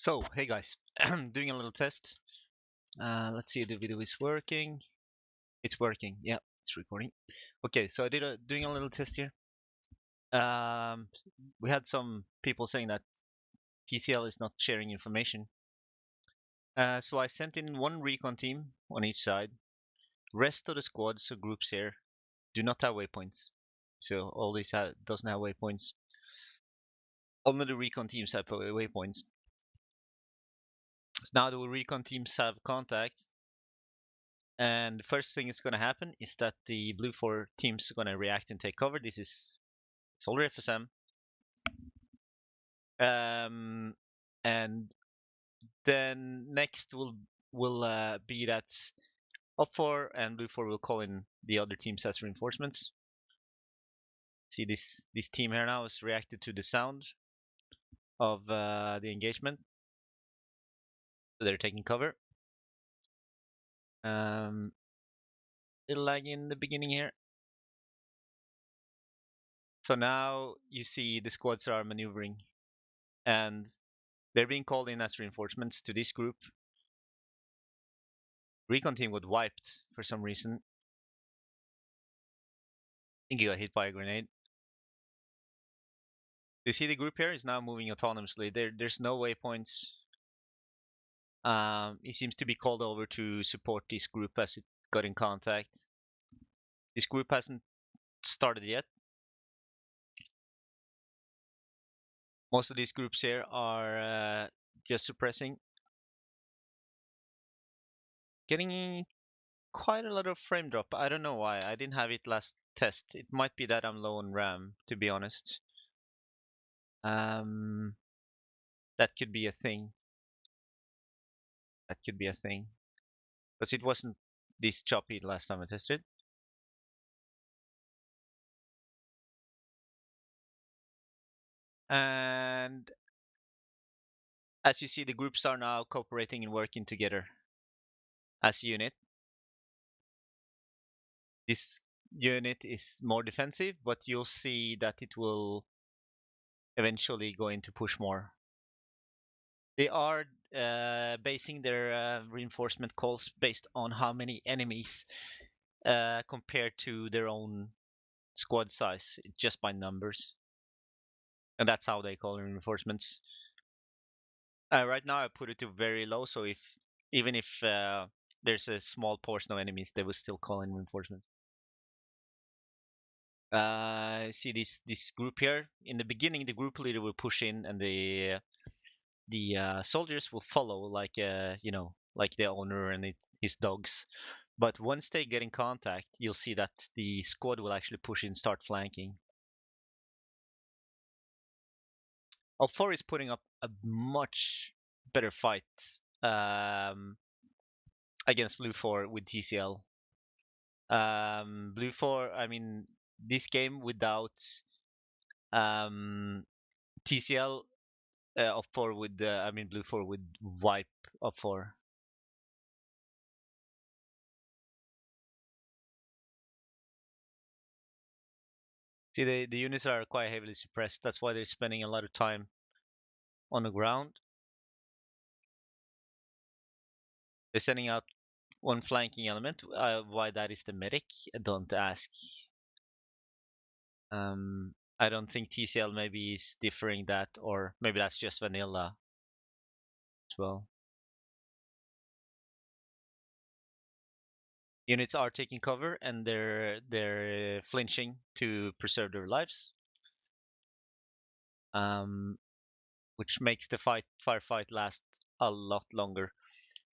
So, hey guys, I'm doing a little test. Let's see if the video is working. It's working. Yeah, it's recording. Okay, so doing a little test here. Um, we had some people saying that TCL is not sharing information. So I sent in one recon team on each side. Rest of the squads or groups here do not have waypoints. So all these doesn't have waypoints. Only the recon teams have waypoints. So now the recon teams have contact. And the first thing that's going to happen is that the blue 4 teams are going to react and take cover. It's Solar FSM. And then next will be that up 4 and blue 4 will call in the other teams as reinforcements. See this team here now is reacted to the sound of the engagement. So they're taking cover. Little lag in the beginning here. So now you see the squads are maneuvering and they're being called in as reinforcements to this group. Recon team got wiped for some reason. I think he got hit by a grenade. You see the group here is now moving autonomously. There's no waypoints. He seems to be called over to support this group as it got in contact. This group hasn't started yet. Most of these groups here are just suppressing. Getting quite a lot of frame drop. I don't know why. I didn't have it last test. It might be that I'm low on RAM, to be honest. That could be a thing. That could be a thing. Because it wasn't this choppy last time I tested. And as you see, the groups are now cooperating and working together as a unit. This unit is more defensive, but you'll see that it will eventually go into push more. They are basing their reinforcement calls based on how many enemies compared to their own squad size, just by numbers. And that's how they call reinforcements. Right now I put it to very low, so even if there's a small portion of enemies, they will still call in reinforcements. See this group here. In the beginning, the group leader will push in, and the soldiers will follow, like like the owner and his dogs. But once they get in contact, you'll see that the squad will actually push in, start flanking. Op 4 is putting up a much better fight against Blue 4 with TCL. Blue 4, I mean, this game without TCL, Op 4 would, Blue 4 would wipe Op 4. See, the units are quite heavily suppressed. That's why they're spending a lot of time on the ground. They're sending out one flanking element. Why that is the medic, don't ask. I don't think TCL maybe is differing that, or maybe that's just vanilla as well. Units are taking cover and they're flinching to preserve their lives, which makes the firefight last a lot longer.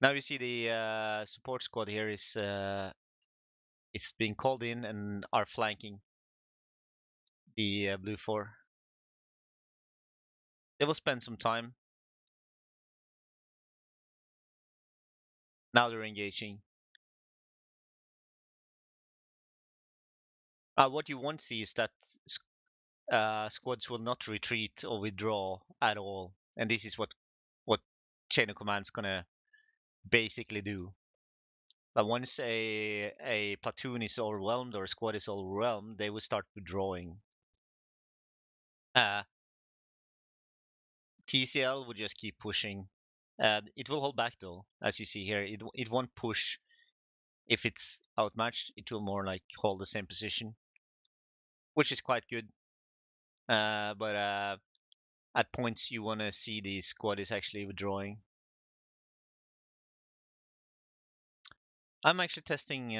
Now you see the support squad here is being called in and are flanking the blue 4. They will spend some time. Now they're engaging. What you won't see is that squads will not retreat or withdraw at all, and this is what chain of command's gonna basically do. But once a platoon is overwhelmed or a squad is overwhelmed, they will start withdrawing. TCL would just keep pushing. It will hold back though, as you see here. It won't push if it's outmatched. It will more like hold the same position, which is quite good. But at points you want to see the squad is actually withdrawing. I'm actually testing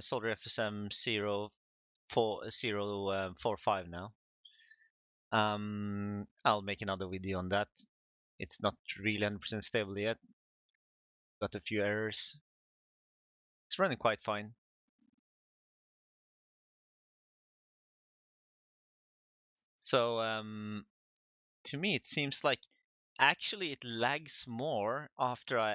Soldier FSM 04045 now. I'll make another video on that. It's not really 100% stable yet. Got a few errors. It's running quite fine. So to me, it seems like actually it lags more um, after I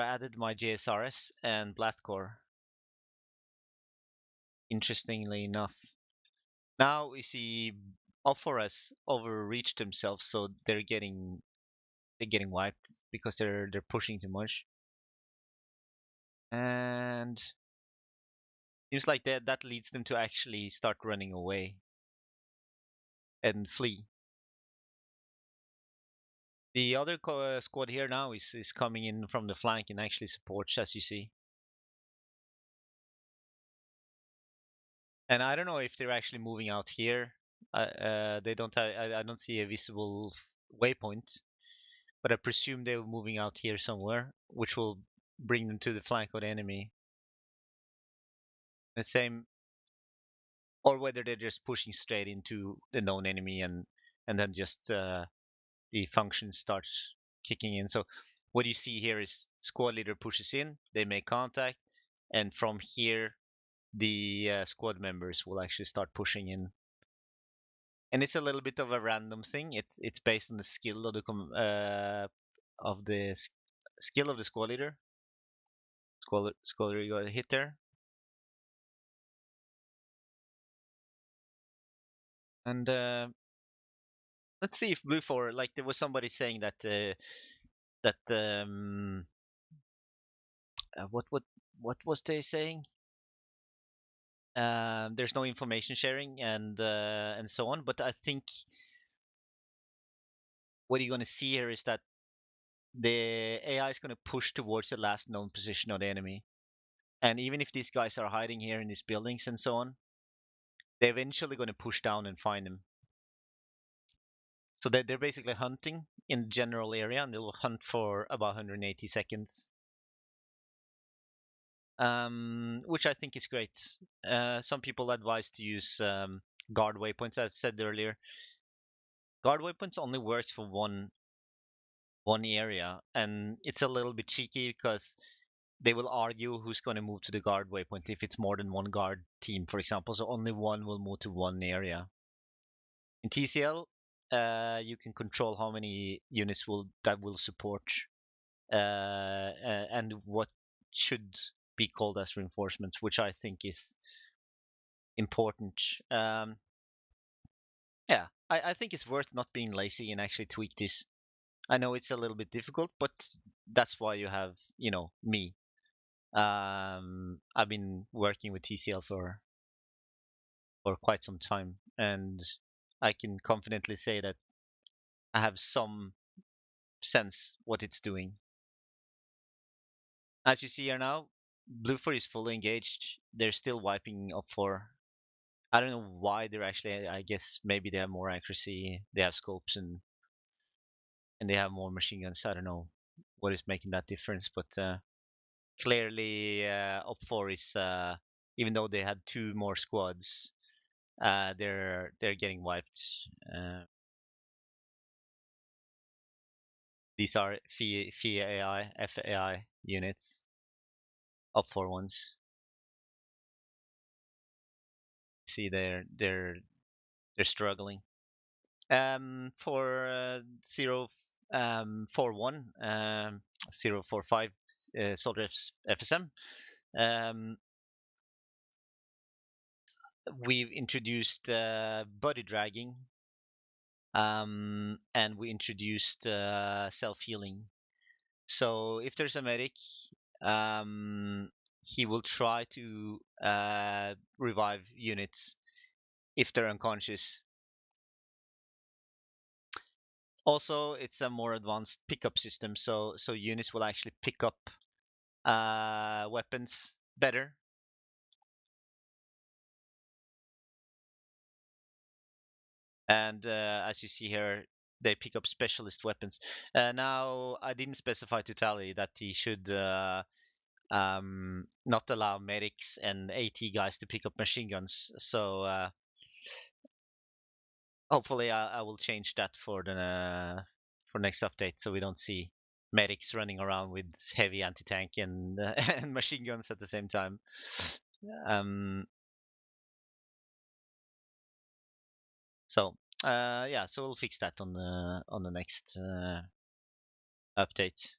added my JSRS and Blast Core. Interestingly enough, now we see Opfor has overreached themselves, so they're getting wiped because they're pushing too much, and seems like that leads them to actually start running away and flee. The other squad here now is coming in from the flank and actually supports, as you see. And I don't know if they're actually moving out here. They don't. I don't see a visible waypoint, but I presume they were moving out here somewhere, which will bring them to the flank of the enemy. The same, or whether they're just pushing straight into the known enemy and then just the function starts kicking in. So what you see here is squad leader pushes in, they make contact, and from here the squad members will actually start pushing in. And it's a little bit of a random thing. It's based on the skill of the skill of the squad leader. Squad leader got a hit there, and let's see if blue four, like there was somebody saying that what was they saying? There's no information sharing and so on. But I think what you're going to see here is that the AI is going to push towards the last known position of the enemy. And even if these guys are hiding here in these buildings and so on, they're eventually going to push down and find them. So they're basically hunting in the general area, and they'll hunt for about 180 seconds, which I think is great. Some people advise to use guard waypoints, as I said earlier. Guard waypoints only works for one area, and it's a little bit cheeky because they will argue who's going to move to the guard waypoint if it's more than one guard team, for example. So only one will move to one area. In TCL, you can control how many units will support and what should be called as reinforcements, which I think is important. Yeah, I think it's worth not being lazy and actually tweak this. I know it's a little bit difficult, but that's why you have, me. I've been working with TCL for quite some time, and I can confidently say that I have some sense what it's doing. As you see here now, Blue 4 is fully engaged. They're still wiping up for. I don't know why they're actually. I guess maybe they have more accuracy. They have scopes and they have more machine guns. I don't know what is making that difference, but clearly Op 4 is. Even though they had two more squads, they're getting wiped. Uh, these are FI AI, FAI units, Op 4 ones. See, they're struggling. For 041 045 Soldier FSM, um, we've introduced body dragging, and we introduced self-healing. So if there's a medic, um, he will try to revive units if they're unconscious. Also, it's a more advanced pickup system, so units will actually pick up weapons better. And as you see here, they pick up specialist weapons. Now, I didn't specify to Tally that he should not allow medics and AT guys to pick up machine guns. So hopefully, I will change that for next update, so we don't see medics running around with heavy anti-tank and and machine guns at the same time. Um, so yeah, so we'll fix that on the next update.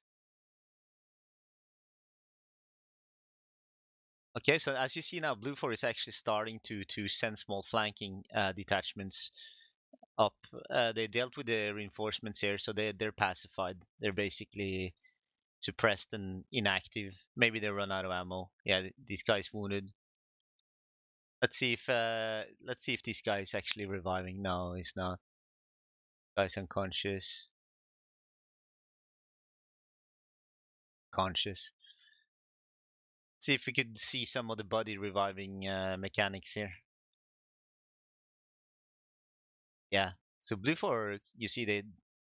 Okay, so as you see now, Blue 4 is actually starting to send small flanking detachments up. They dealt with the reinforcements here, so they're pacified. They're basically suppressed and inactive. Maybe they run out of ammo. Yeah, this guy's wounded. Let's see if this guy is actually reviving. No, he's not. Guy's unconscious. Conscious. See if we could see some of the body reviving mechanics here. Yeah. So Blue 4, you see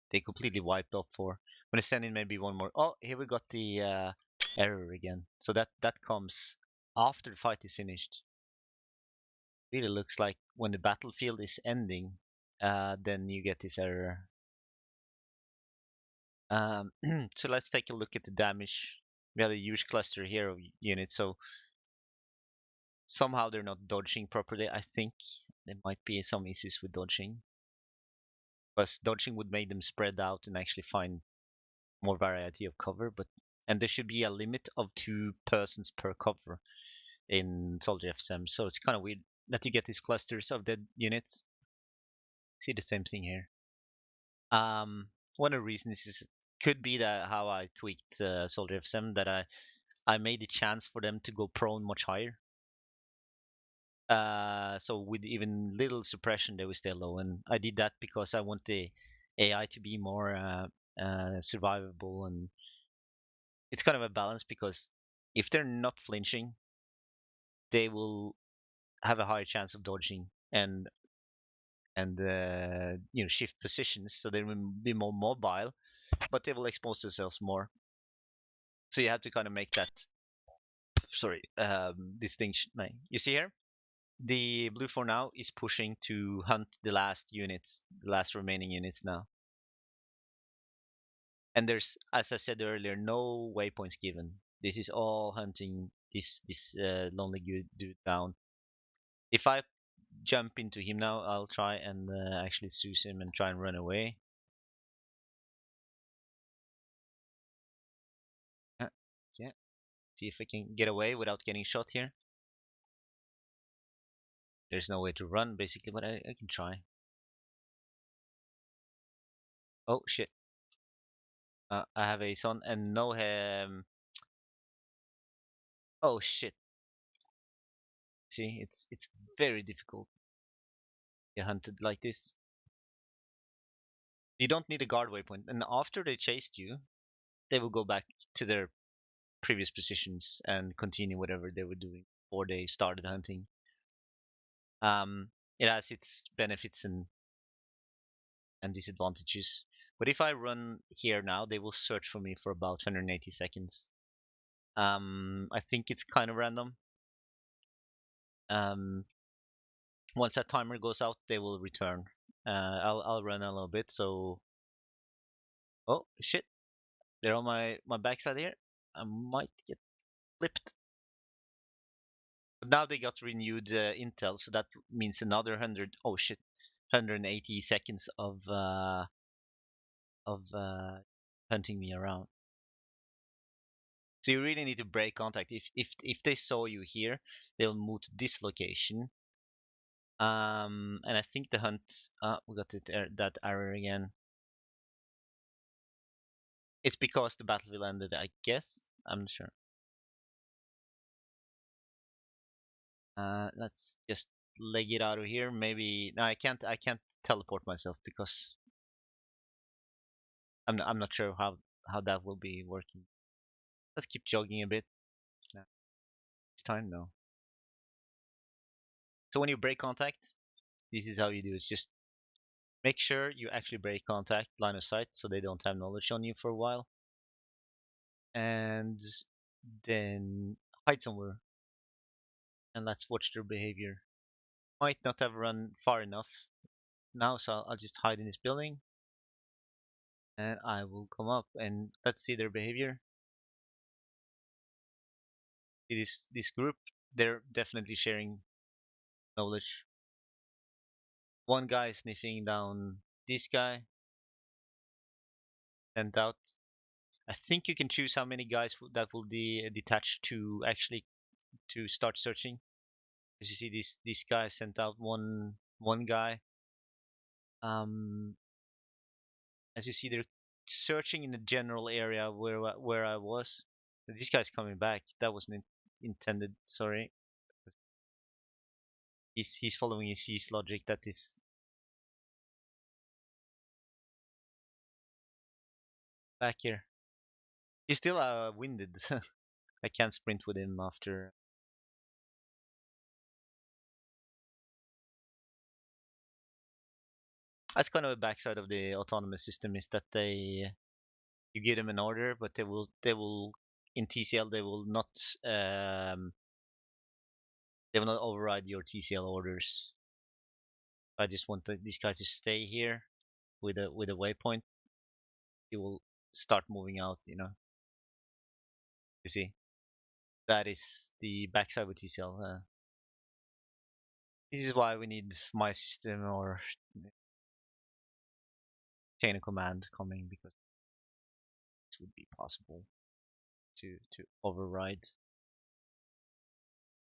they completely wiped off 4. I'm gonna send in maybe one more. Oh, here we got the error again. So that comes after the fight is finished. Really looks like when the battlefield is ending, then you get this error. So let's take a look at the damage. We have a huge cluster here of units, so somehow they're not dodging properly. I think there might be some issues with dodging, because dodging would make them spread out and actually find more variety of cover. But and there should be a limit of 2 persons per cover in Soldier FSM. So it's kind of weird that you get these clusters of dead units. See the same thing here. One of the reasons is could be that how I tweaked Soldier FSM, that I made the chance for them to go prone much higher. So with even little suppression, they will stay low, and I did that because I want the AI to be more survivable, and it's kind of a balance because if they're not flinching, they will have a higher chance of dodging and shift positions, so they will be more mobile, but they will expose themselves more. So you have to kind of make that distinction. You see here, the Blue 4 now is pushing to hunt the last units, the last remaining units now. And there's, as I said earlier, no waypoints given. This is all hunting this lonely dude down. If I jump into him now, I'll try and actually seize him and try and run away. Yeah, see if I can get away without getting shot here. There's no way to run basically, but I can try. Oh shit! I have a son and no him. Oh shit! See, it's very difficult to get hunted like this. You don't need a guard waypoint, and after they chased you, they will go back to their previous positions and continue whatever they were doing before they started hunting. It has its benefits and disadvantages. But if I run here now, they will search for me for about 180 seconds. I think it's kind of random. Um, Once that timer goes out, they will return. I'll run a little bit. So, oh shit, they're on my backside here. I might get flipped. But now they got renewed intel, so that means another 100. Oh shit, 180 seconds of hunting me around. So you really need to break contact. If they saw you here, they'll move to this location. And I think the hunt. We got that error again. It's because the battlefield ended, I guess. I'm not sure. Let's just leg it out of here. Maybe no, I can't. I can't teleport myself because I'm not sure how that will be working. Let's keep jogging a bit. No, this time, no. So when you break contact, this is how you do it. Just make sure you actually break contact, line of sight, so they don't have knowledge on you for a while, and then hide somewhere and let's watch their behavior. Might not have run far enough now, so I'll just hide in this building and I will come up and let's see their behavior. See this group, they're definitely sharing knowledge. One guy sniffing down this guy, sent out. I think you can choose how many guys that will be detached to actually to start searching. As you see, this guy sent out one guy. Um, as you see, they're searching in the general area where I was. This guy's coming back. That wasn't intended. Sorry. He's following his logic. That is back here. He's still winded. I can't sprint with him after. That's kind of a backside of the autonomous system is that you give them an order, but they will in TCL um, they will not override your TCL orders. I just want this guy to stay here with a waypoint. He will start moving out. You see, that is the backside with TCL. This is why we need my system or chain of command coming because it would be possible to override.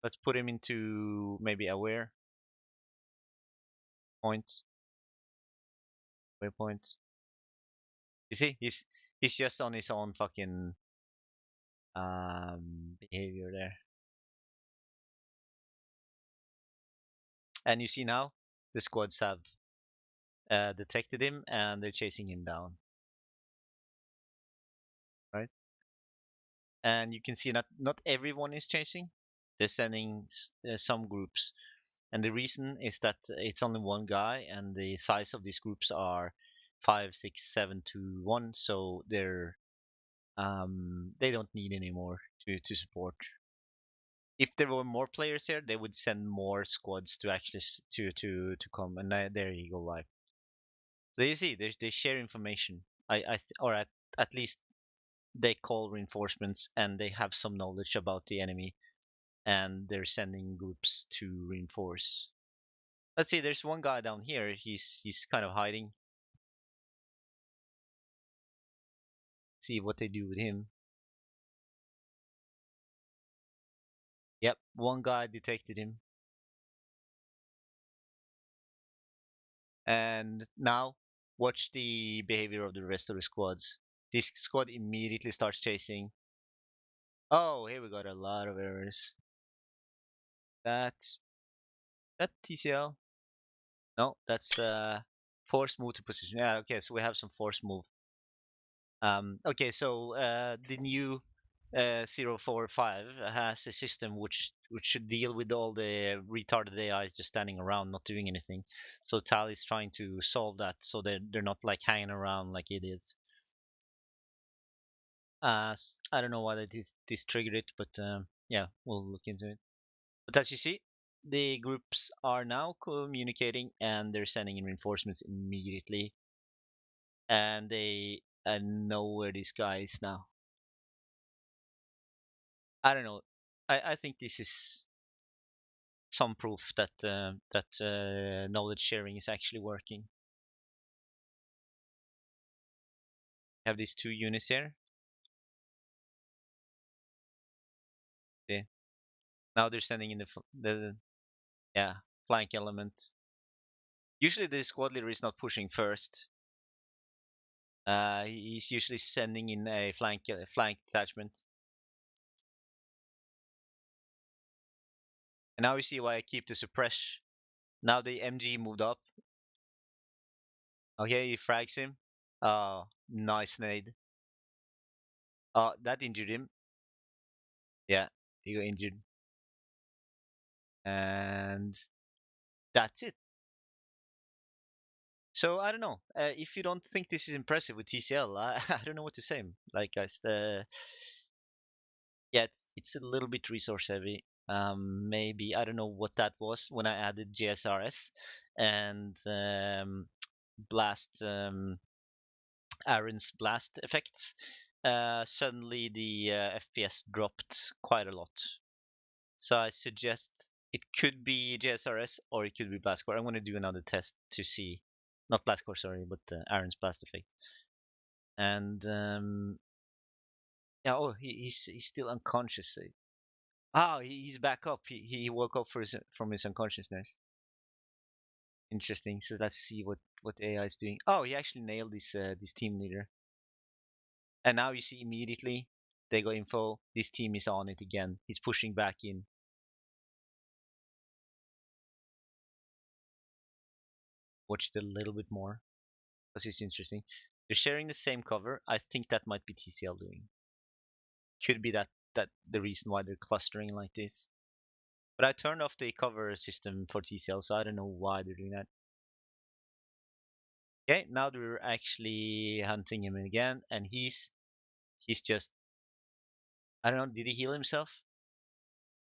Let's put him into maybe aware point waypoint. You see, he's just on his own fucking behavior there. And you see now the squads have detected him and they're chasing him down, right? And you can see not everyone is chasing. They're sending some groups, and the reason is that it's only one guy, and the size of these groups are 5, 6, 7 to 1, so they don't need any more to support. If there were more players here, they would send more squads to actually to come, and there you go, like. So you see, they share information. Or at least they call reinforcements, and they have some knowledge about the enemy, and they're sending groups to reinforce. Let's see, there's one guy down here. He's kind of hiding. See what they do with him. Yep, one guy detected him, and now watch the behavior of the rest of the squads. This squad immediately starts chasing. Oh, here we got a lot of errors. That that TCL? No, that's force move to position. Yeah, okay, so we have some force move. Okay, so the new 045 has a system which should deal with all the retarded AI just standing around not doing anything. So Tal is trying to solve that so they're not like hanging around like idiots. I don't know why this triggered it, but yeah, we'll look into it. But as you see, the groups are now communicating and they're sending in reinforcements immediately, and they know where this guy is now. I don't know. I think this is some proof that knowledge sharing is actually working. Have these two units here. Okay. Now they're sending in the yeah flank element. Usually the squad leader is not pushing first. He's usually sending in a flank detachment. And now you see why I keep the suppress. Now the MG moved up. Okay, he frags him. Oh, nice nade. That injured him. Yeah, he got injured, and that's it. So I don't know. If you don't think this is impressive with TCL, I don't know what to say. Like guys, yeah, it's a little bit resource heavy. Maybe I don't know what that was when I added GSRS and blast Aaron's blast effects. Suddenly the FPS dropped quite a lot. So I suggest it could be JSRS or it could be blast core. I'm going to do another test to see, not blast core, sorry, but Aaron's blast effect. And yeah, oh, he's still unconscious. Oh, he's back up. He woke up from his unconsciousness. Interesting. So let's see what AI is doing. Oh, he actually nailed this team leader. And now you see immediately they got info. This team is on it again. He's pushing back in. Watch it a little bit more because it's interesting. They're sharing the same cover. I think that might be TCL doing. Could be that the reason why they're clustering like this. But I turned off the cover system for TCL, so I don't know why they're doing that. Okay, now they're actually hunting him again, and he's just, I don't know. Did he heal himself?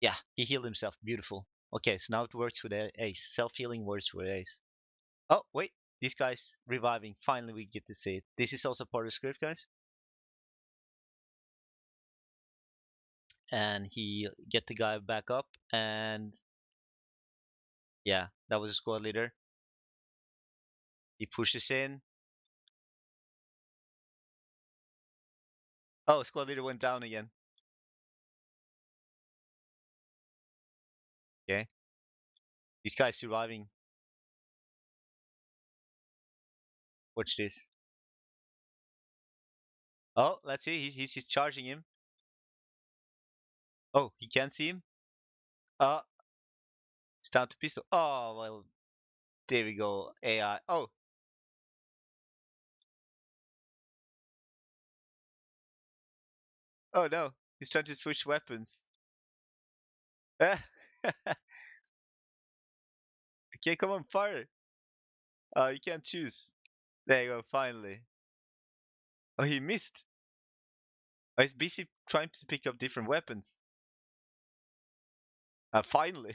Yeah, he healed himself. Beautiful. Okay, so now it works with Ace. Self-healing works with Ace. Oh, wait. This guy's reviving. Finally, we get to see it. This is also part of the script, guys. And he get the guy back up, and yeah, that was a squad leader. He pushes in. Oh, squad leader went down again. Okay, this guy's surviving. Watch this. Oh, let's see. He's charging him. Oh, he can't see him. Oh, it's down to pistol. Oh, well, there we go. AI. Oh, oh no. He's trying to switch weapons. Okay, come on, fire. You can't choose. There you go, finally. Oh, he missed. Oh, he's busy trying to pick up different weapons. Finally.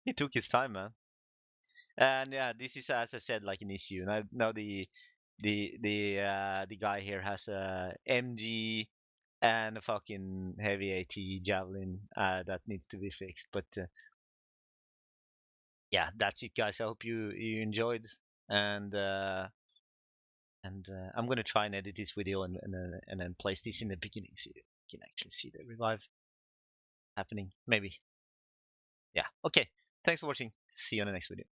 He took his time, man. And yeah, this is, as I said, like an issue. Now the guy here has a MG and a fucking heavy AT javelin that needs to be fixed. But yeah, that's it, guys. I hope you enjoyed, and I'm gonna try and edit this video and then place this in the beginning so you can actually see the revive happening. Maybe. Yeah. Okay. Thanks for watching. See you on the next video.